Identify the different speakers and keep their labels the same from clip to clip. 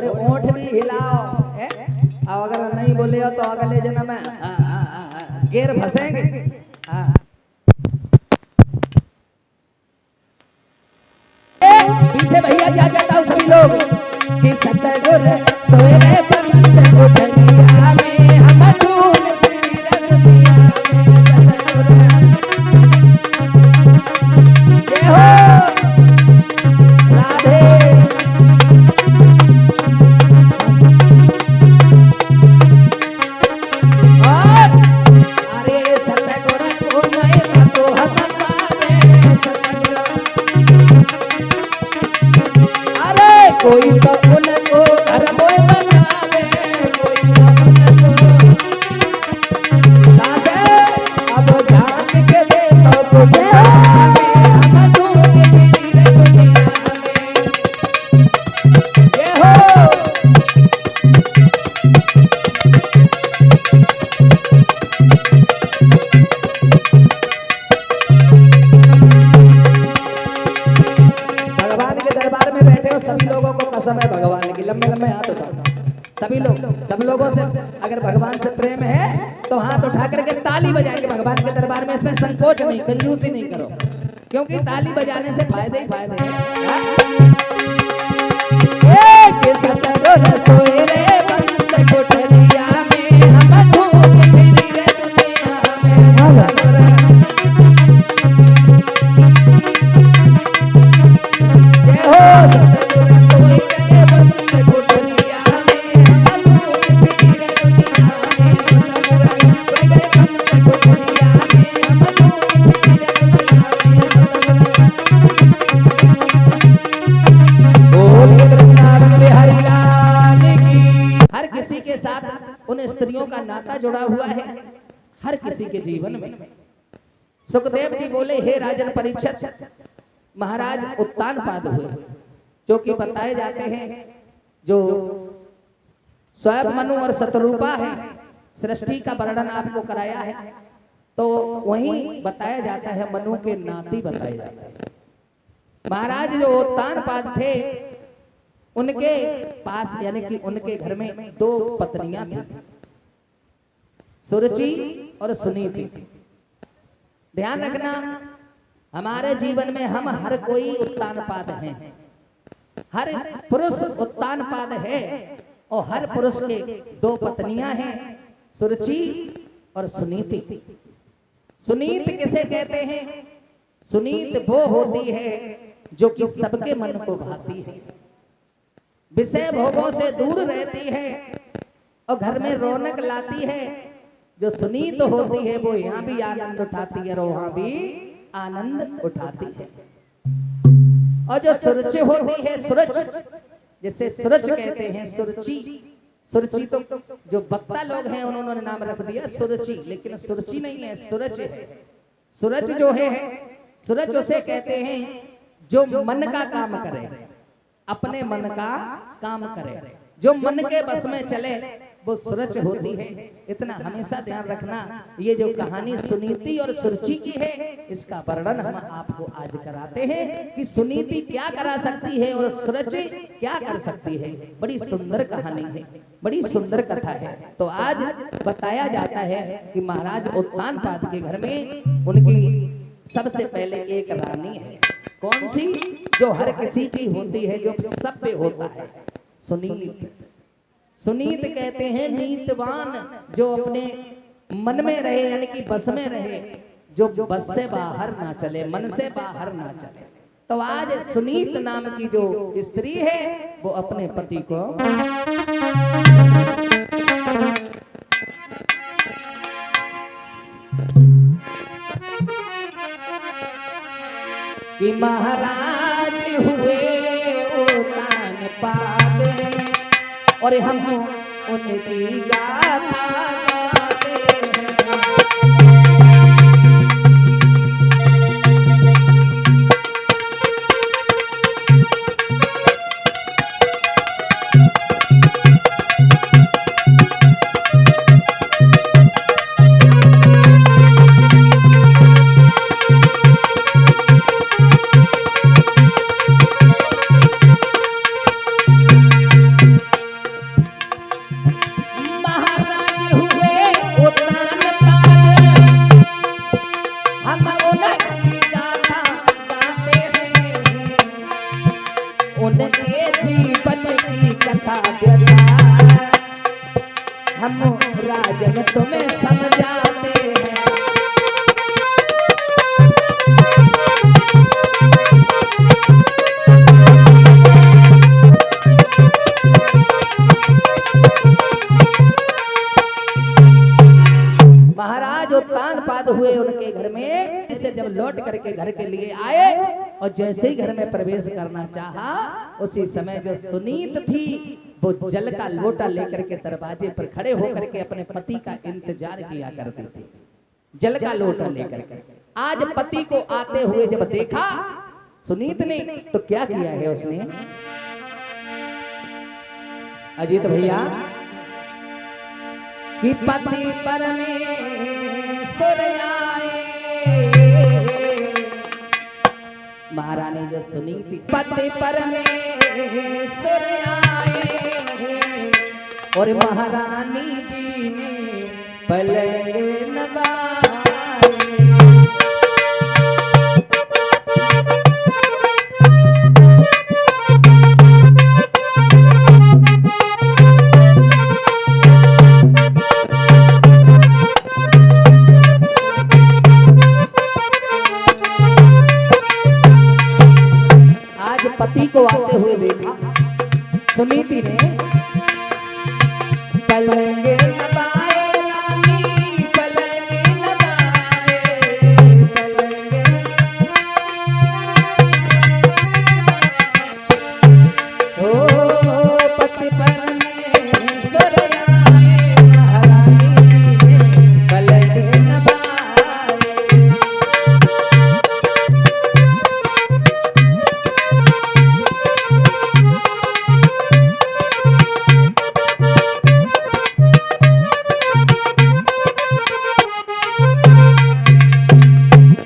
Speaker 1: थोड़े ओंठ भी हिलाओ है? और अगर नहीं बोले हो तो अगले जन्म में गेर फंसेंगे। पीछे भैया क्या चाहता हूँ सभी लोग कि सतगुर सोए रे पंत उठनिया में हम धूल फिरी रतिया में सतगुर जय हो राधे। और अरे सतगुर को मैं भतो हम पावे सतगुर कोई तो उनको घर मोय बनावे कोई तो उनको दासे अब झांक के दे तो तुझे हम धूम फिरी रे दुनिया में ये हो। भगवान के दरबार में बैठे हो सभी लोगों को कसम है भगवान की, लंबे लंबे हाथ उठाओ सभी लोग। सब लोगों से अगर भगवान से प्रेम है तो हाथ उठा करके ताली बजाएंगे भगवान के दरबार में। इसमें संकोच नहीं, कंजूसी नहीं करो, क्योंकि ताली बजाने से फायदे ही फायदे हैं। सतगुर सोए रे पंत कोठरिया में हम धूम फिरी रे दुनिया में सतगुर जय हो। सतगुर सोए रे पंत कोठरिया में हम धूम फिरी रे दुनिया में सतगुर सोए रे पंत कोठरिया में हम धूम फिरी रे दुनिया में सतगुर बोलिए वृंदावन बिहारी लाल की। हर किसी के साथ उन स्त्रियों का नाता जुड़ा हुआ है, हर किसी के जीवन में। सुखदेव जी बोले हे राजन परीक्षित, महाराज उत्तानपाद हुए जो कि बताए जाते हैं, जो स्वयं मनु और शतरूपा है, सृष्टि का वर्णन आपको कराया है, तो वहीं बताया जाता है मनु के नाती बताए जाते हैं। महाराज जो उत्तानपाद थे उनके पास यानी कि उनके घर में दो पत्नियां थी, सुरुचि और सुनीति। ध्यान रखना, हमारे जीवन में हम हर कोई उत्तानपाद हैं, हर पुरुष उत्तानपाद है और हर पुरुष के दो पत्नियां हैं, सुरुचि और सुनीति। सुनीत किसे कहते हैं? सुनीत वो होती है जो कि सबके मन को भाती है, विषय भोगों से दूर रहती है और घर में रौनक लाती है। जो सुनीत होती है वो यहाँ भी आनंद उठाती है और वहां भी आनंद उठाती है। और जो सुरुचि होती है, सूरज जिसे सूरज कहते हैं, सुरुचि। सुरुचि तो जो वक्ता लोग हैं उन्होंने नाम रख दिया सुरुचि, लेकिन सुरुचि नहीं है, सूरज है। सूरज जो है, सूरज उसे कहते हैं जो मन का काम करे, अपने मन का काम करे, जो मन के बस में चले, वो सूरज होती है। इतना हमेशा ध्यान रखना। ये जो कहानी सुनीति और सुरुचि की है, इसका वर्णन हम आपको आज कराते हैं कि सुनीति क्या करा सकती है और सूरज क्या कर सकती है। बड़ी सुंदर कहानी है, बड़ी सुंदर कथा है। तो आज बताया जाता है कि महाराज उत्तानपाद के घर में उनकी सबसे पहले एक रानी है। कौन सी? जो हर किसी की होती है, जो सब पे होता है, सुनीत। सुनीत कहते हैं नीतवान, जो अपने मन में रहे यानी कि बस में रहे, जो बस से बाहर ना चले, मन से बाहर ना चले। तो आज सुनीत नाम की जो स्त्री है वो अपने पति को कि महाराज हुए उत्तानपाद और हम उनकी गाथा गाते हैं। हम राजन तुम्हें समझाते हैं। महाराज उत्तान पाद हुए उनके घर में, इसे जब लौट करके घर के लिए आए और जैसे ही घर में प्रवेश करना चाहा, उसी समय जो सुनीत थी वो जल का लोटा लेकर के दरवाजे पर खड़े होकर के अपने पति का इंतजार किया करती थी, जल का लोटा लेकर के। आज पति को आते हुए जब देखा सुनीत ने, तो क्या किया है उसने, अजीत भैया, कि पति परमेश्वर आए, महारानी जो सुनी थी, पति परमेश्वर आए और महारानी जी ने पलंग नवाए। पति को आते हुए देखा सुनीति ने, पलंग नवाए रानी पलंग नवाए, पलंग ओ पति परमेश्वर आए, महारानी जी ने पलंग नवाए।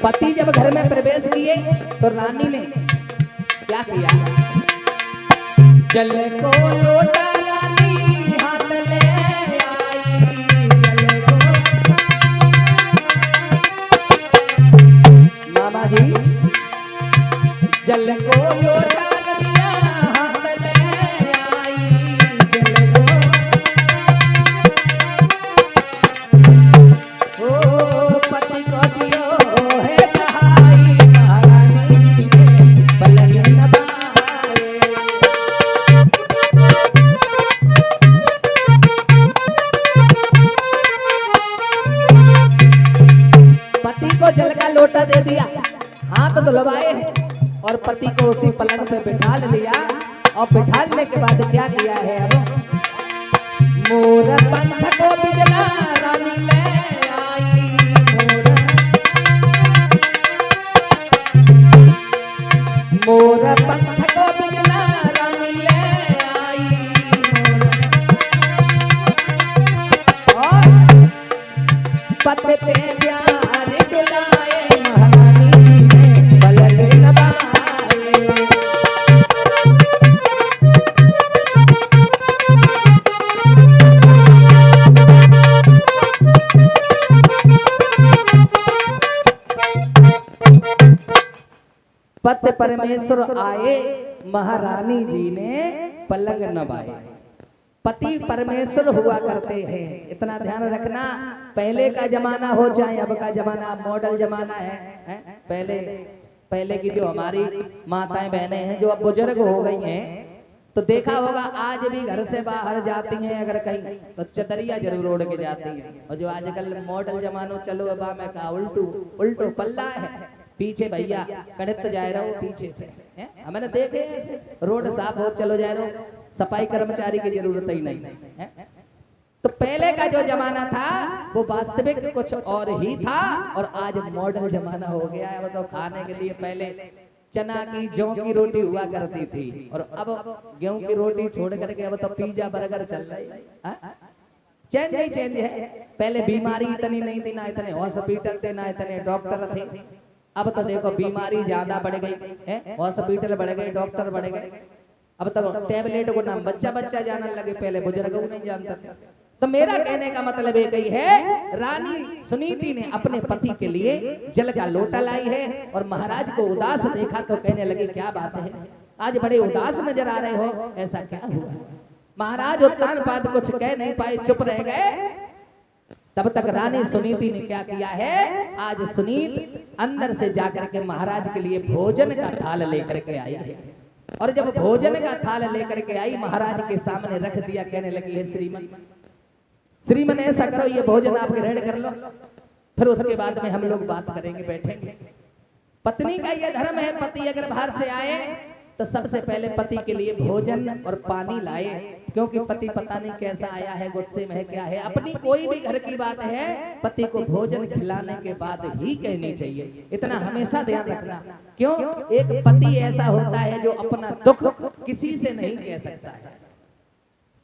Speaker 1: पति जब घर में प्रवेश किए तो रानी ने क्या किया, जल को लोटा रानी हाथ ले आई, जल को, मामा जी, जल को लोटा रनिया हाथ ले आई, जल को, ओ पति को दियो जल का लोटा दे दिया, हाथ धुलवाए और पति को उसी पलंग पे बिठा लिया। और बिठाने के बाद क्या किया है, अब मोर पंख को बिजना रानी ले आई, मोर पंख को बिजना रानी ले आई, और पति पे प्यार डुलाए, महारानी जी ने पलंग नवाए। पति परमेश्वर आए, महारानी जी ने पलंग नवाए। पति परमेश्वर हुआ करते हैं, इतना ध्यान रखना। पहले का जमाना हो चाहे अब का जमाना, मॉडल जमाना है। पहले की जो हमारी माताएं बहनें हैं जो अब बुजुर्ग हो गई हैं, तो देखा होगा आज भी घर से बाहर जाती हैं अगर कहीं तो चदरिया जरूर ओढ़ के जाती हैं। और जो आजकल मॉडल जमानो चलो अब मैं कहा उल्टो पल्ला है, पीछे भैया कड़ित जाए रहो पीछे से, हमने देखे ऐसे रोड साफ हो चलो जाए रहो, सफाई कर्मचारी की जरूरत ही नहीं है। तो पहले का जो जमाना था वो वास्तविक कुछ और ही था, और आज मॉडल जमाना हो गया है। तो खाने के लिए पहले चना की जौ की रोटी हुआ करती थी, और अब गेहूं की रोटी छोड़ करके अब तो पिज्जा बर्गर चल रही है। चेंज है। पहले बीमारी इतनी नहीं थी, ना इतने हॉस्पिटल थे, ना इतने डॉक्टर थे। अब तो देखो बीमारी ज्यादा बढ़ गई है, हॉस्पिटल बढ़ गए, डॉक्टर बढ़ गए। अब तो टैबलेट को नाम बच्चा जानने लगे, पहले बुजुर्ग नहीं जानते थे। तो मेरा कहने का मतलब एक ही है, रानी सुनीति ने अपने पति के लिए जल का लोटा लाई है, और महाराज को उदास देखा तो कहने लगे क्या बात है, आज बड़े उदास नजर आ रहे हो, ऐसा क्या हुआ? महाराज उत्तानपाद कुछ कह नहीं पाए, चुप रह गए। तब तक रानी सुनीति ने क्या किया है, आज सुनीत अंदर से जाकर के महाराज के लिए भोजन का थाल लेकर के आई है। और जब भोजन का थाल लेकर के आई, महाराज के सामने रख दिया, कहने लगी है श्रीमन, श्रीमन ऐसा करो, ये भोजन आप ग्रहण कर लो, फिर उसके बाद में हम लोग बात करेंगे, बैठेंगे। पत्नी का ये धर्म है, पति अगर बाहर से आए तो सबसे पहले पति के लिए भोजन और पानी लाए, क्योंकि पति पता नहीं कैसा आया है, गुस्से में है, क्या है। अपनी कोई भी घर की बात है, पति को भोजन खिलाने के बाद ही कहनी चाहिए, इतना हमेशा ध्यान रखना। क्यों? एक पति ऐसा होता है जो अपना दुख किसी से नहीं कह सकता है।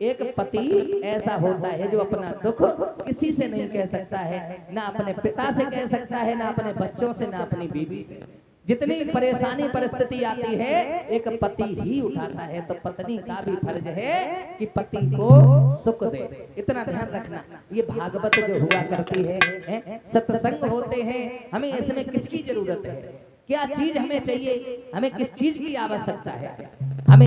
Speaker 1: एक पति ऐसा होता है जो अपना दुख किसी से नहीं कह सकता है, ना अपने पिता से कह सकता है, ना अपने बच्चों से, ना अपनी बीवी से। जितनी परेशानी परिस्थिति आती है, एक पति ही उठाता है। तो पत्नी का भी फर्ज है कि पति को सुख दे, इतना ध्यान रखना। ये भागवत जो हुआ करती है, सत्संग होते हैं, हमें इसमें किसकी जरूरत है, क्या चीज हमें चाहिए, हमें किस चीज की आवश्यकता है,